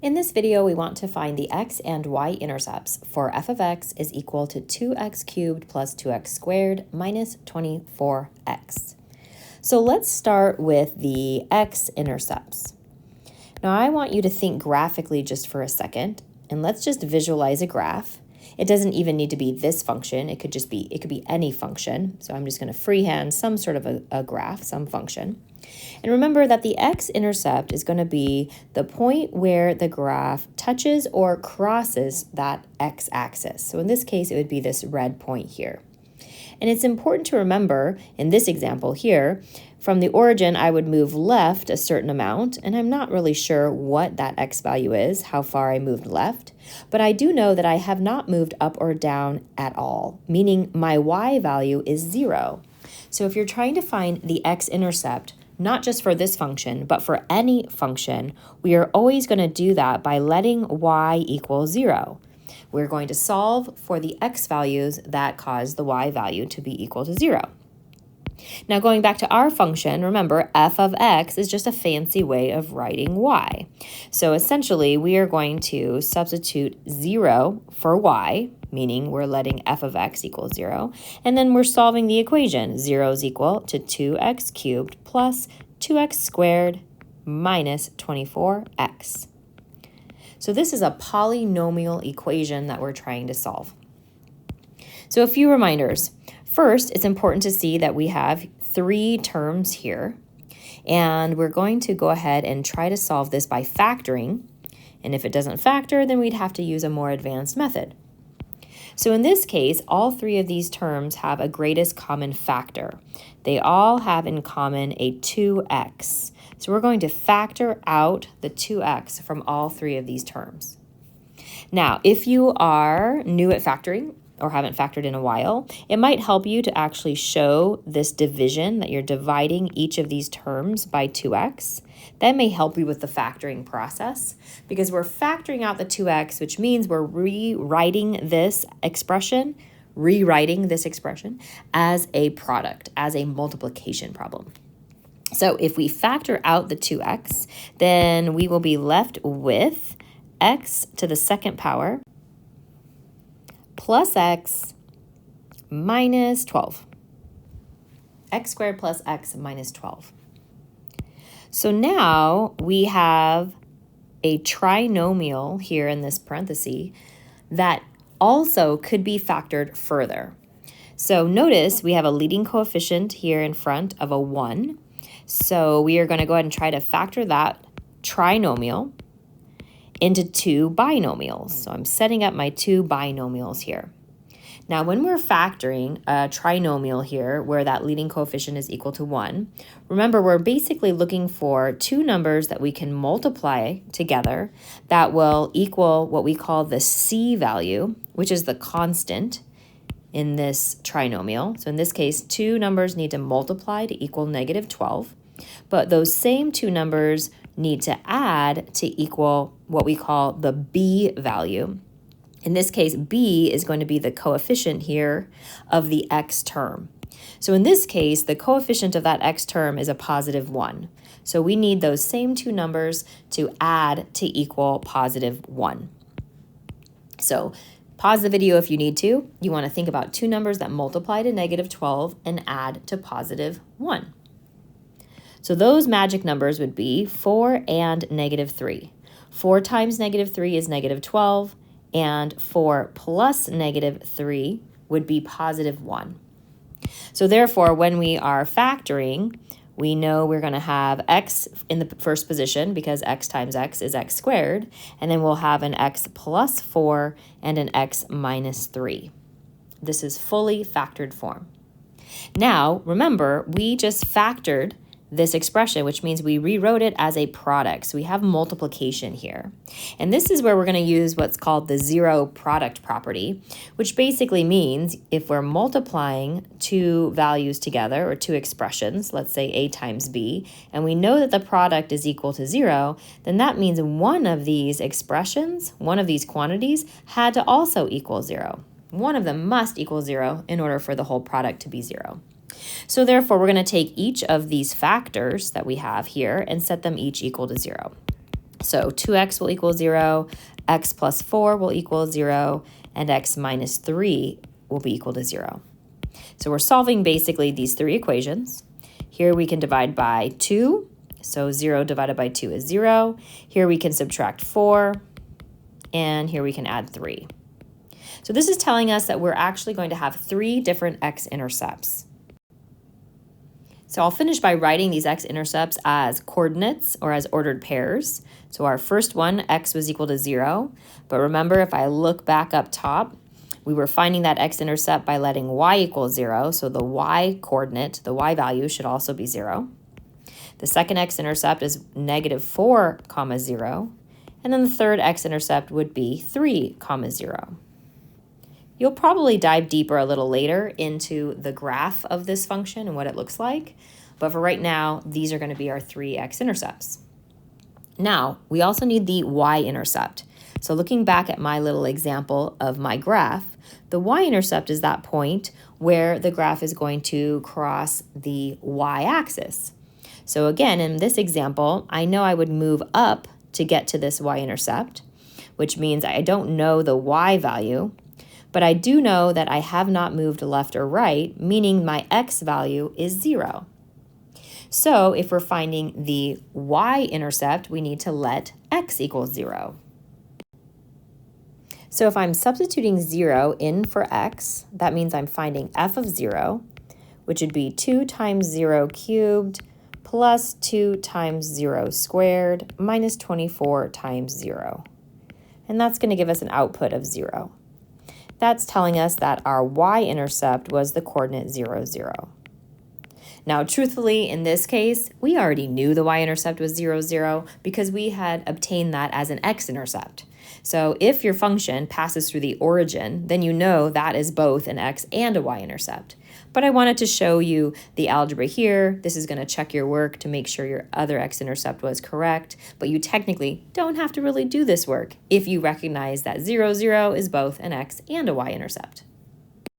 In this video, we want to find the x and y-intercepts for f of x is equal to 2x cubed plus 2x squared minus 24x. So let's start with the x-intercepts. Now I want you to think graphically just for a second, and let's just visualize a graph. It doesn't even need to be this function. It could be any function. So I'm just going to freehand some sort of a graph, some function. And remember that the x-intercept is going to be the point where the graph touches or crosses that x-axis. So in this case, it would be this red point here. And it's important to remember, in this example here, from the origin, I would move left a certain amount, and I'm not really sure what that x value is, how far I moved left, but I do know that I have not moved up or down at all, meaning my y value is 0. So if you're trying to find the x-intercept, not just for this function, but for any function, we are always going to do that by letting y equal 0. We're going to solve for the x values that cause the y value to be equal to 0. Now going back to our function, remember f of x is just a fancy way of writing y. So essentially we are going to substitute 0 for y, meaning we're letting f of x equal 0, and then we're solving the equation. 0 is equal to 2x cubed plus 2x squared minus 24x. So this is a polynomial equation that we're trying to solve. So a few reminders. First, it's important to see that we have 3 terms here, and we're going to go ahead and try to solve this by factoring, and if it doesn't factor, then we'd have to use a more advanced method. So in this case, all 3 of these terms have a greatest common factor. They all have in common a 2x. So we're going to factor out the 2x from all 3 of these terms. Now, if you are new at factoring or haven't factored in a while, it might help you to actually show this division that you're dividing each of these terms by 2x. That may help you with the factoring process because we're factoring out the 2x, which means we're rewriting this expression as a product, as a multiplication problem. So if we factor out the 2x, then we will be left with x to the second power plus x minus 12. X squared plus x minus 12. So now we have a trinomial here in this parenthesis that also could be factored further. So notice we have a leading coefficient here in front of a 1. So we are going to go ahead and try to factor that trinomial into 2 binomials. So I'm setting up my 2 binomials here. Now when we're factoring a trinomial here where that leading coefficient is equal to 1, remember we're basically looking for 2 numbers that we can multiply together that will equal what we call the c value, which is the constant in this trinomial. So in this case, 2 numbers need to multiply to equal negative 12, but those same 2 numbers need to add to equal what we call the b value. In this case, b is going to be the coefficient here of the x term. So in this case, the coefficient of that x term is a positive 1. So we need those same 2 numbers to add to equal positive 1. So pause the video if you need to. You want to think about 2 numbers that multiply to negative 12 and add to positive 1. So those magic numbers would be 4 and negative 3. 4 times negative 3 is negative 12, and 4 plus negative 3 would be positive 1. So therefore, when we are factoring, we know we're going to have x in the first position because x times x is x squared, and then we'll have an x plus 4 and an x minus 3. This is fully factored form. Now, remember, we just factored this expression, which means we rewrote it as a product. So we have multiplication here. And this is where we're going to use what's called the zero product property, which basically means if we're multiplying 2 values together or 2 expressions, let's say a times b, and we know that the product is equal to 0, then that means one of these expressions, one of these quantities, had to also equal 0. One of them must equal 0 in order for the whole product to be 0. So therefore, we're going to take each of these factors that we have here and set them each equal to 0. So 2x will equal 0, x plus 4 will equal 0, and x minus 3 will be equal to 0. So we're solving basically these three equations. Here we can divide by 2, so 0 divided by 2 is 0. Here we can subtract 4, and here we can add 3. So this is telling us that we're actually going to have 3 different x-intercepts. So I'll finish by writing these x-intercepts as coordinates or as ordered pairs. So our first one, x was equal to 0. But remember, if I look back up top, we were finding that x-intercept by letting y equal 0. So the y coordinate, the y value, should also be 0. The second x-intercept is negative 4, 0. And then the third x-intercept would be 3, 0. You'll probably dive deeper a little later into the graph of this function and what it looks like. But for right now, these are going to be our 3 x-intercepts. Now, we also need the y-intercept. So looking back at my little example of my graph, the y-intercept is that point where the graph is going to cross the y-axis. So again, in this example, I know I would move up to get to this y-intercept, which means I don't know the y value, but I do know that I have not moved left or right, meaning my x value is 0. So if we're finding the y-intercept, we need to let x equal 0. So if I'm substituting 0 in for x, that means I'm finding f of 0, which would be 2 times 0 cubed plus 2 times 0 squared minus 24 times 0. And that's going to give us an output of 0. That's telling us that our y-intercept was the coordinate 0, 0. Now, truthfully, in this case, we already knew the y-intercept was 0, 0 because we had obtained that as an x-intercept. So if your function passes through the origin, then you know that is both an x and a y-intercept. But I wanted to show you the algebra here. This is going to check your work to make sure your other x-intercept was correct, but you technically don't have to really do this work if you recognize that 0, 0 is both an x and a y-intercept.